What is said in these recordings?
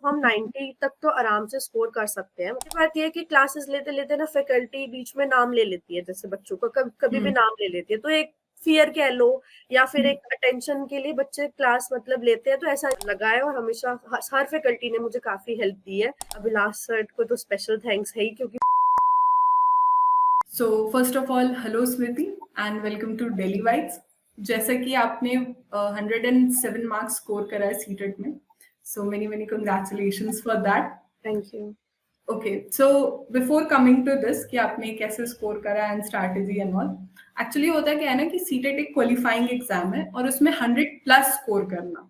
हम 90 तक तो आराम से स्कोर कर सकते हैं। बात ये है कि क्लासेस लेते लेते ना फैकल्टी बीच में नाम ले लेती है, जैसे बच्चों का कभी भी नाम ले लेती है, तो एक फियर कह लो या फिर एक अटेंशन के लिए बच्चे क्लास मतलब लेते हैं। तो ऐसा लगा है और हमेशा हर फैकल्टी ने मुझे काफी हेल्प दी है। अभिलाष सर को तो स्पेशल थैंक्स है ही, क्योंकि so first of all hello Smriti and welcome to daily vibes. जैसा कि आपने 107 मार्क्स स्कोर करा है सीटेट में, so many many congratulations for that. Thank you. Okay, so before coming to this कि आपने कैसे स्कोर करा and strategy and all, actually होता क्या है ना कि सीटेट एक क्वालिफाइंग एग्जाम है और उसमें 100+ स्कोर करना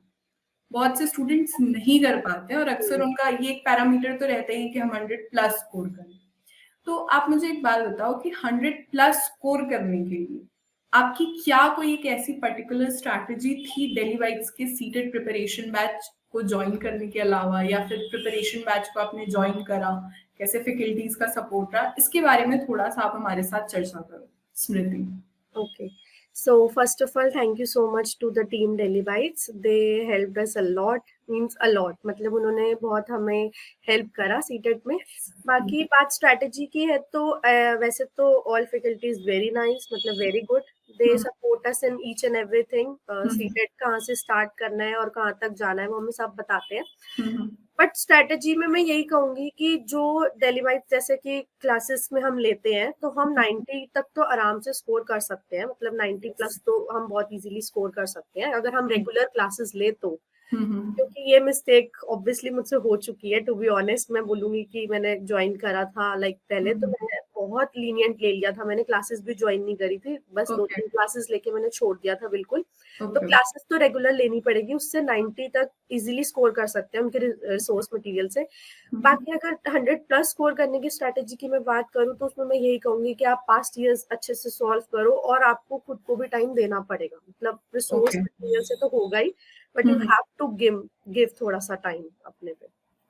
बहुत से स्टूडेंट्स नहीं कर पाते हैं और अक्सर उनका ये एक पैरामीटर तो रहता ही है कि हम 100+ स्कोर करें। तो आप मुझे एक बात बताओ कि 100+ स्कोर करने के लिए आपकी क्या कोई एक ऐसी पर्टिकुलर स्ट्रैटेजी थी डेली वाइब्स के सीटेड प्रिपरेशन बैच को ज्वाइन करने के अलावा, या फिर प्रिपरेशन बैच को आपने ज्वाइन करा, कैसे फैकल्टीज का सपोर्ट रहा, इसके बारे में थोड़ा सा आप हमारे साथ चर्चा करो स्मृति। Okay. So first of all, thank you so much to the team Delhi Bites. They helped us a lot, means a lot. मतलब उन्होंने बहुत हमें हेल्प करा सीटेट में। बाकी बात स्ट्रैटेजी की है तो वैसे तो all faculty is very nice, मतलब very good. They support us in each and everything. CTET कहाँ से स्टार्ट करना है और कहाँ तक जाना है वो हमें सब बताते हैं। बट स्ट्रैटेजी में मैं यही कहूंगी कि जो डेली वाइज जैसे कि क्लासेस में हम लेते हैं तो हम 90 तक तो आराम से स्कोर कर सकते हैं, मतलब 90+ तो हम बहुत इजीली स्कोर कर सकते हैं अगर हम रेगुलर क्लासेस ले तो। क्योंकि ये मिस्टेक ऑब्वियसली मुझसे हो चुकी है, टू बी ऑनेस्ट। मैं बोलूंगी कि मैंने ज्वाइन करा था लाइक पहले तो मैंने बहुत लीनियंट ले लिया था, मैंने क्लासेस भी ज्वाइन नहीं करी थी, बस 2-3 क्लासेस लेके मैंने छोड़ दिया था बिल्कुल। तो क्लासेस तो रेगुलर लेनी पड़ेगी, उससे 90 तक इजीली स्कोर कर सकते हैं उनके रिसोर्स मटेरियल से। बाकी अगर 100+ स्कोर करने की स्ट्रैटेजी की मैं बात करूँ तो उसमें मैं यही कहूंगी कि आप पास्ट ईयर्स अच्छे से सॉल्व करो और आपको खुद को भी टाइम देना पड़ेगा, मतलब रिसोर्स मटेरियल से तो होगा ही, but you have to give थोड़ा सा टाइम अपने पे।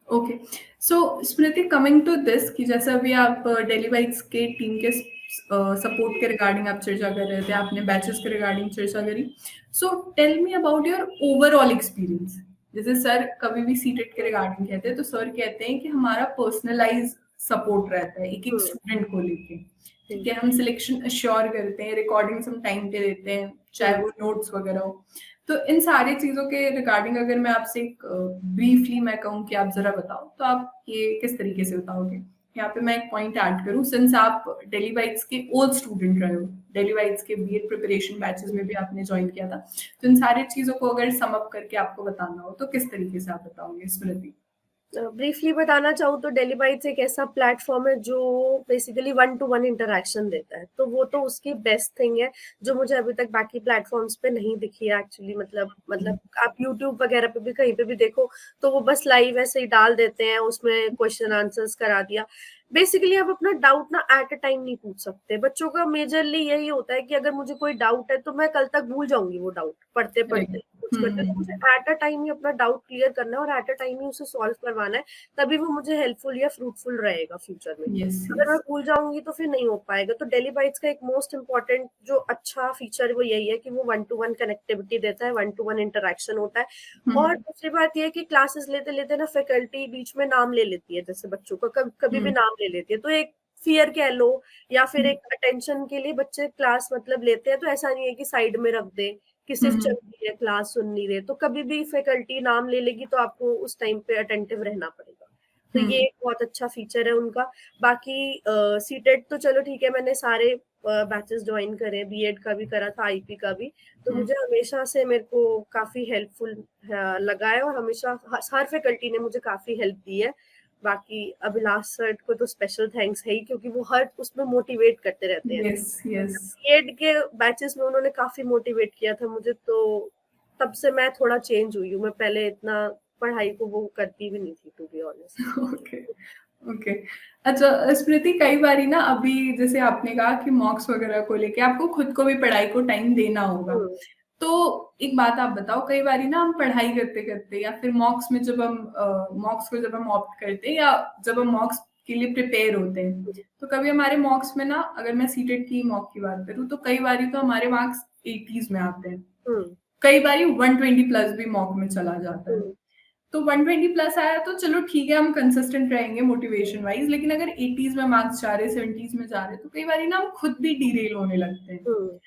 Okay, so Smriti coming to this कि जैसे अभी आप डेली वाइब्स के टीम के सपोर्ट के रिगार्डिंग आप चर्चा कर रहे थे, आपने बैचेस के रिगार्डिंग चर्चा करी। So tell me about your overall experience. जैसे सर कभी भी सीटेट के रिगार्डिंग कहते हैं तो सर कहते हैं कि हमारा पर्सनलाइज सपोर्ट रहता है एक एक स्टूडेंट को लेके। ठीक है, हम सिलेक्शन अश्योर करते हैं, रिकॉर्डिंग्स हम टाइम पे देते हैं, चाहे वो नोट्स वगैरह हो। तो इन सारी चीजों के रिगार्डिंग अगर मैं आपसे एक ब्रीफली मैं कहूँ कि आप जरा बताओ तो आप ये किस तरीके से बताओगे। यहाँ पे मैं एक पॉइंट ऐड करूँ, सिंस आप डेली वाइब्स के ओल्ड स्टूडेंट रहे हो, डेली वाइब्स के बीएड प्रिपरेशन बैचेस में भी आपने ज्वाइन किया था, तो इन सारी चीजों को अगर सम अप करके आपको बताना हो तो किस तरीके से आप बताओगे स्मृति। ब्रीफली बताना चाहूँ तो डेली बाइट्स एक ऐसा प्लेटफॉर्म है जो बेसिकली 1-to-1 इंटरेक्शन देता है, तो वो तो उसकी बेस्ट थिंग है जो मुझे अभी तक बाकी प्लेटफॉर्म्स पे नहीं दिखी है एक्चुअली। मतलब आप यूट्यूब वगैरह पे भी कहीं पे भी देखो तो वो बस लाइव ऐसे ही डाल देते हैं, उसमें क्वेश्चन आंसर्स करा दिया। बेसिकली आप अपना डाउट ना एट अ टाइम नहीं पूछ सकते। बच्चों का मेजरली यही होता है कि अगर मुझे कोई डाउट है तो मैं कल तक भूल जाऊंगी वो डाउट पढ़ते पढ़ते कुछ करते, तो मुझे एट अ टाइम ही अपना डाउट क्लियर करना है और एट अ टाइम ही उसे सॉल्व करवाना है, तभी वो मुझे हेल्पफुल या फ्रूटफुल रहेगा फ्यूचर में। अगर मैं भूल जाऊंगी तो फिर नहीं हो पाएगा। तो डेली बाइट्स का एक मोस्ट इंपॉर्टेंट जो अच्छा फीचर वो यही है कि वो 1-to-1 कनेक्टिविटी देता है, 1-to-1 इंटरेक्शन होता है। और दूसरी बात यह है कि क्लासेस लेते लेते ना फैकल्टी बीच में नाम ले लेती है, जैसे बच्चों का कभी भी नाम ले लेती है, तो एक फियर कह लो या फिर एक अटेंशन के लिए बच्चे क्लास मतलब लेते हैं। तो ऐसा नहीं है कि साइड में रख दे कि सिर्फ चल रही है क्लास सुन नहीं रहे, तो कभी भी फैकल्टी नाम ले लेगी तो आपको उस टाइम पे अटेंटिव रहना पड़ेगा। तो ये एक बहुत अच्छा फीचर है उनका। बाकी सीटेट तो चलो ठीक है, मैंने सारे बैचेस ज्वाइन करे, बीएड का भी करा था, आईपी का भी, तो मुझे हमेशा से मेरे को काफी हेल्पफुल लगा है और हमेशा हर फैकल्टी ने मुझे काफी हेल्प दी है। बाकी अभिलाष सर को तो स्पेशल थैंक्स है ही, क्योंकि वो हर उसमें मोटिवेट करते रहते हैं। बीएड के बैचेस में उन्होंने काफी मोटिवेट किया था मुझे, तो तब से मैं थोड़ा चेंज हुई हूँ। मैं पहले इतना पढ़ाई को वो करती भी नहीं थी, to be honest. Okay okay, अच्छा स्मृति, कई बारी ना अभी जैसे आपने कहा कि मॉक्स वगैरह को लेके आपको खुद को भी पढ़ाई को टाइम देना होगा, तो एक बात आप बताओ, कई बारी ना हम पढ़ाई करते करते या फिर मॉक्स में जब हम मॉक्स को जब हम ऑप्ट करते हैं या जब हम मॉक्स के लिए प्रिपेयर होते हैं, तो कभी हमारे मॉक्स में ना, अगर मैं सीटेट की मॉक की बात करूँ तो कई बारी तो हमारे मार्क्स 80s में आते हैं, कई बारी 120+ भी मॉक में चला जाता है। तो 120 प्लस आया तो चलो ठीक है, हम कंसिस्टेंट रहेंगे मोटिवेशन वाइज, लेकिन अगर 80s में मार्क्स जा रहे, 70s में जा रहे, तो कई बार ना हम खुद भी डीरेल होने लगते हैं। हम्म,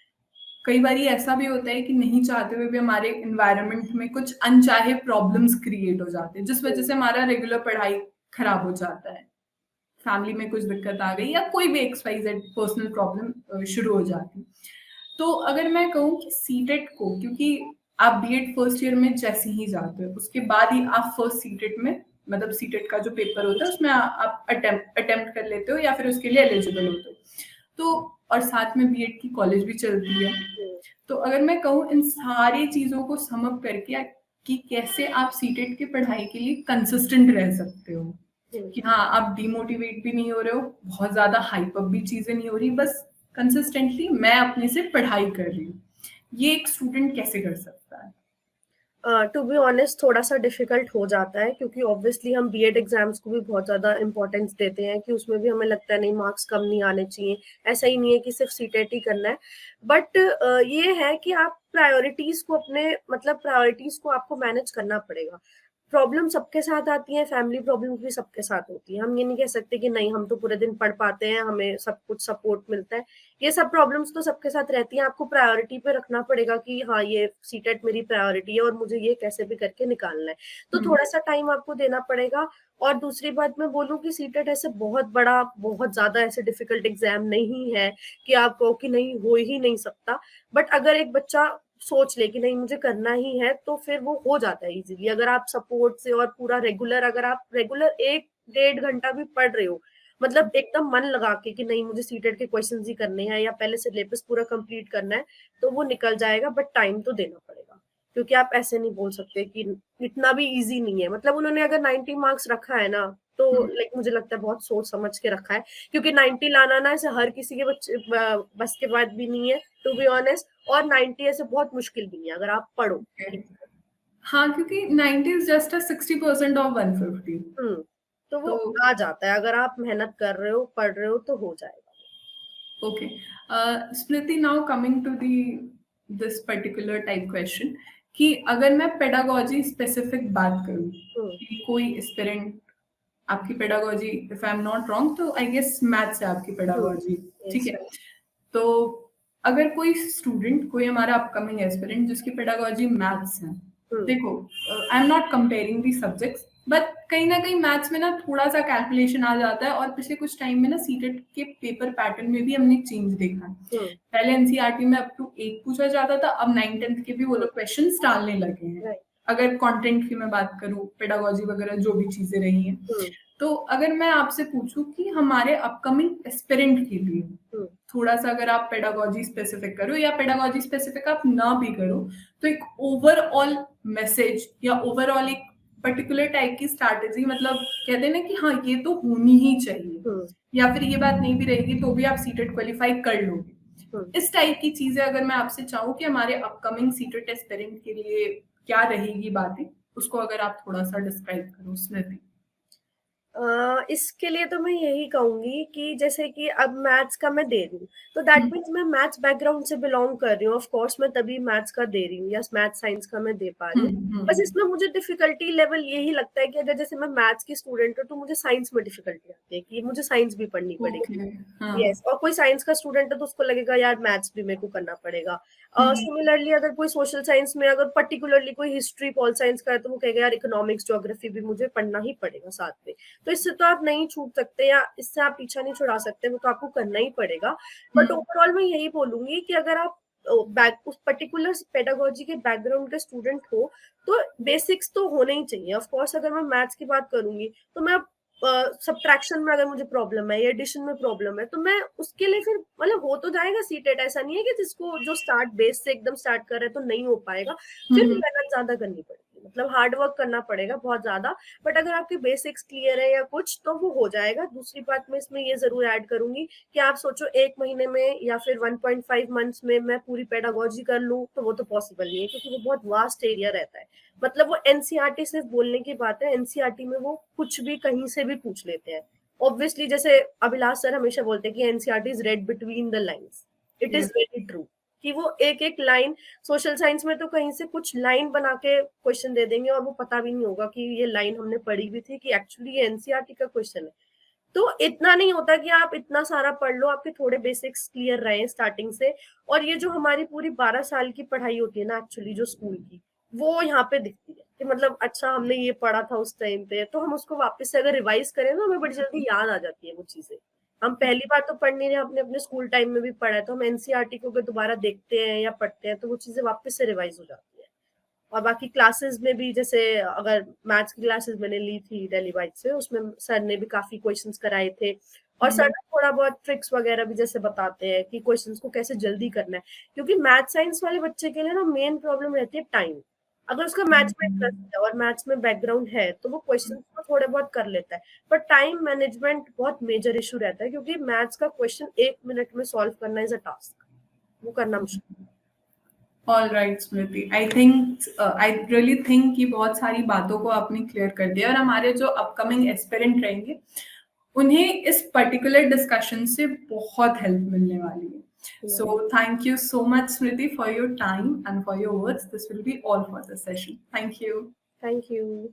कई बार ऐसा भी होता है कि नहीं चाहते हुए भी हमारे एनवायरनमेंट में कुछ अनचाहे प्रॉब्लम्स क्रिएट हो जाते हैं, जिस वजह से हमारा रेगुलर पढ़ाई खराब हो जाता है, फैमिली में कुछ दिक्कत आ गई या कोई भी XYZ पर्सनल प्रॉब्लम शुरू हो जाती है। तो अगर मैं कहूँ कि सीटेट को, क्योंकि आप बीएड फर्स्ट ईयर में जैसे ही जाते हो उसके बाद ही आप फर्स्ट सीटेट में, मतलब सीटेट का जो पेपर होता है उसमें आप अटेम्प्ट कर लेते हो या फिर उसके लिए एलिजिबल होते हो। तो और साथ में बीएड की कॉलेज भी चलती है। तो अगर मैं कहूँ इन सारी चीजों को सम अप करके कि कैसे आप सीटेट की पढ़ाई के लिए कंसिस्टेंट रह सकते हो, कि हाँ आप डिमोटिवेट भी नहीं हो रहे हो, बहुत ज्यादा हाइप अप भी चीजें नहीं हो रही, बस कंसिस्टेंटली मैं अपने से पढ़ाई कर रही हूँ, ये एक स्टूडेंट कैसे कर सकता है? टू बी ऑनेस्ट थोड़ा सा डिफिकल्ट हो जाता है, क्योंकि ऑब्वियसली हम बीएड एग्जाम्स को भी बहुत ज्यादा इंपॉर्टेंस देते हैं, कि उसमें भी हमें लगता है नहीं मार्क्स कम नहीं आने चाहिए, ऐसा ही नहीं है कि सिर्फ सीटेट ही करना है। बट ये है कि आप प्रायोरिटीज को अपने, मतलब प्रायोरिटीज को आपको मैनेज करना पड़ेगा। प्रॉब्लम सबके साथ आती है, फैमिली प्रॉब्लम भी सबके साथ होती है, हम ये नहीं कह सकते कि नहीं हम तो पूरे दिन पढ़ पाते हैं, हमें सब कुछ सपोर्ट मिलता है। ये सब प्रॉब्लम्स तो सबके साथ रहती हैं, आपको प्रायोरिटी पे रखना पड़ेगा कि हाँ ये सीटेट मेरी प्रायोरिटी है और मुझे ये कैसे भी करके निकालना है। तो थोड़ा सा टाइम आपको देना पड़ेगा। और दूसरी बात मैं बोलूँ कि सीटेट ऐसे बहुत बड़ा, बहुत ज्यादा ऐसे डिफिकल्ट एग्जाम नहीं है कि आप कहो कि नहीं हो ही नहीं सकता। बट अगर एक बच्चा सोच ले कि नहीं मुझे करना ही है, तो फिर वो हो जाता है इजीली, अगर आप सपोर्ट से और पूरा रेगुलर, अगर आप रेगुलर 1-1.5 घंटा भी पढ़ रहे हो, मतलब एकदम मन लगा के कि नहीं मुझे सीटेट के क्वेश्चंस ही करने हैं या पहले सिलेबस पूरा कंप्लीट करना है, तो वो निकल जाएगा। बट टाइम तो देना पड़ेगा, क्योंकि आप ऐसे नहीं बोल सकते कि इतना भी इजी नहीं है। मतलब उन्होंने अगर 90 मार्क्स रखा है ना, तो लाइक मुझे लगता है बहुत सोच समझ के रखा है, क्योंकि 90 लाना ना ऐसे हर किसी के बच्चे बस के बात भी नहीं है, टू बी ऑनेस्ट। और 90 ऐसे बहुत मुश्किल भी नहीं है अगर आप पढ़ो। हाँ, क्योंकि 90 इज जस्ट 60% ऑफ 150। तो वो तो आ जाता है, अगर आप मेहनत कर रहे हो, पढ़ रहे हो, तो हो जाएगा। Okay, Smriti, now coming to the this particular type question, कि अगर मैं पेडागोजी स्पेसिफिक बात करूं, कि कोई एस्पिरेंट आपकी pedagogy, if I am not wrong तो आई गेस मैथ्स है आपकी पेडागोजी, ठीक यस, है? तो अगर कोई स्टूडेंट, कोई हमारा अपकमिंग एस्पिरेंट जिसकी पेडागोजी मैथ्स है, देखो I am not comparing the subjects, but कहीं ना कहीं मैथ्स में ना थोड़ा सा कैलकुलेशन आ जाता है, और पिछले कुछ टाइम में ना सीटेट के पेपर पैटर्न में भी हमने चेंज देखा है। पहले एनसीईआरटी में अप टू 8 पूछा जाता था, अब 9th-10th के भी वो लोग क्वेश्चंस डालने लगे हैं। अगर कंटेंट की मैं बात करूं, पेडागोजी वगैरह जो भी चीजें रही हैं, तो अगर मैं आपसे पूछूं कि हमारे अपकमिंग एस्पिरेंट के लिए थोड़ा सा, अगर आप पेडागोजी स्पेसिफिक करो या पेडागोजी स्पेसिफिक आप ना भी करो, तो एक ओवरऑल मैसेज या ओवरऑल एक पर्टिकुलर टाइप की स्ट्रैटेजी, मतलब कहते हैं ना कि हाँ ये तो होनी ही चाहिए, या फिर ये बात नहीं भी रहेगी तो भी आप सीटेट क्वालिफाई कर लोगे, इस टाइप की चीजें अगर मैं आपसे चाहूँ कि हमारे अपकमिंग सीटेट एस्पिरेंट के लिए क्या रहेगी बातें, उसको अगर आप थोड़ा सा डिस्क्राइब करो स्मृति। इसके लिए तो मैं यही कहूंगी कि जैसे कि अब मैथ्स का मैं दे रही हूँ, तो दैट मीन्स मैं मैथ्स बैकग्राउंड से बिलोंग कर रही हूँ, ऑफ कोर्स मैं तभी मैथ्स का दे रही हूँ या मैथ्स साइंस का मैं दे पा रही हूँ। बस इसमें मुझे डिफिकल्टी लेवल यही लगता है कि अगर जैसे मैं मैथ्स की स्टूडेंट हूँ, तो मुझे साइंस में डिफिकल्टी आती है कि मुझे साइंस भी पढ़नी पड़ेगी। यस, और कोई साइंस का स्टूडेंट है तो उसको लगेगा यार मैथ्स भी मेरे को करना पड़ेगा। सिमिलरली अगर कोई सोशल साइंस में, अगर पर्टिकुलरली कोई हिस्ट्री पॉल साइंस का है, तो वो कहेगा यार इकोनॉमिक्स ज्योग्राफी भी मुझे पढ़ना ही पड़ेगा साथ में। तो इससे तो आप नहीं छूट सकते या इससे आप पीछा नहीं छुड़ा सकते, वो तो आपको करना ही पड़ेगा। बट ओवरऑल मैं यही बोलूंगी कि अगर आप उस पर्टिकुलर पेडागोजी के बैकग्राउंड के स्टूडेंट हो, तो बेसिक्स तो होने ही चाहिए। ऑफ कोर्स अगर मैं मैथ्स की बात करूंगी, तो मैं सब्ट्रैक्शन में अगर मुझे प्रॉब्लम है या एडिशन में प्रॉब्लम है, तो मैं उसके लिए फिर मतलब हो तो जाएगा सीटेट, ऐसा नहीं है कि जिसको जो स्टार्ट बेस से एकदम स्टार्ट कर रहे हैं तो नहीं हो पाएगा, फिर भी मेहनत ज्यादा करनी पड़ेगी, मतलब हार्ड वर्क करना पड़ेगा बहुत ज्यादा। बट अगर आपके बेसिक्स क्लियर है या कुछ, तो वो हो जाएगा। दूसरी बात मैं इसमें ये जरूर ऐड करूंगी कि आप सोचो 1 महीने में या फिर 1.5 मंथ्स में मैं पूरी पेडागोजी कर लूँ, तो वो तो पॉसिबल नहीं है, क्योंकि वो बहुत वास्ट एरिया रहता है। मतलब वो एनसीईआरटी सिर्फ बोलने की बात है, एनसीईआरटी में वो कुछ भी कहीं से भी पूछ लेते हैं। ऑब्वियसली जैसे अभिलाष सर हमेशा बोलते हैं कि NCERT is red between the lines, it is very true कि वो एक एक लाइन, सोशल साइंस में तो कहीं से कुछ लाइन बना के क्वेश्चन दे देंगे और वो पता भी नहीं होगा कि ये लाइन हमने पढ़ी भी थी कि एक्चुअली ये एनसीईआरटी का क्वेश्चन है। तो इतना नहीं होता कि आप इतना सारा पढ़ लो, आपके थोड़े बेसिक्स क्लियर रहे स्टार्टिंग से। और ये जो हमारी पूरी 12 साल की पढ़ाई होती है ना एक्चुअली जो स्कूल की, वो यहाँ पे दिखती है कि मतलब अच्छा हमने ये पढ़ा था उस टाइम पे, तो हम उसको वापस से अगर रिवाइज करें ना हमें बड़ी जल्दी याद आ जाती है वो चीजें। हम पहली बार तो पढ़ नहीं रहे, अपने अपने स्कूल टाइम में भी पढ़ा है, तो हम एनसीईआरटी को अगर दोबारा देखते हैं या पढ़ते हैं तो वो चीजें वापस से रिवाइज हो जाती है। और बाकी क्लासेस में भी जैसे अगर मैथ्स की क्लासेस मैंने ली थी दिल्ली बाइट से, उसमें सर ने भी काफी क्वेश्चंस कराए थे और सर थोड़ा बहुत ट्रिक्स वगैरह भी जैसे बताते हैं कि क्वेश्चंस को कैसे जल्दी करना है, क्योंकि मैथ साइंस वाले बच्चे के लिए ना मेन प्रॉब्लम रहती है टाइम। अगर उसका मैथ्स में इंटरेस्ट है और मैथ्स में बैकग्राउंड है तो वो क्वेश्चन को थोड़े बहुत कर लेता है, पर टाइम मैनेजमेंट बहुत मेजर इशू रहता है, क्योंकि मैथ्स का क्वेश्चन 1 मिनट में सॉल्व करना इज अ टास्क, वो करना मुश्किल है। All right Smriti, I think I really think कि बहुत सारी बातों को आपने क्लियर कर दिया और हमारे जो अपकमिंग एस्पिरेंट रहेंगे उन्हें इस पर्टिकुलर डिस्कशन से बहुत हेल्प मिलने वाली है. So thank you so much Smriti for your time and for your words. This will be all for the session. Thank you. Thank you.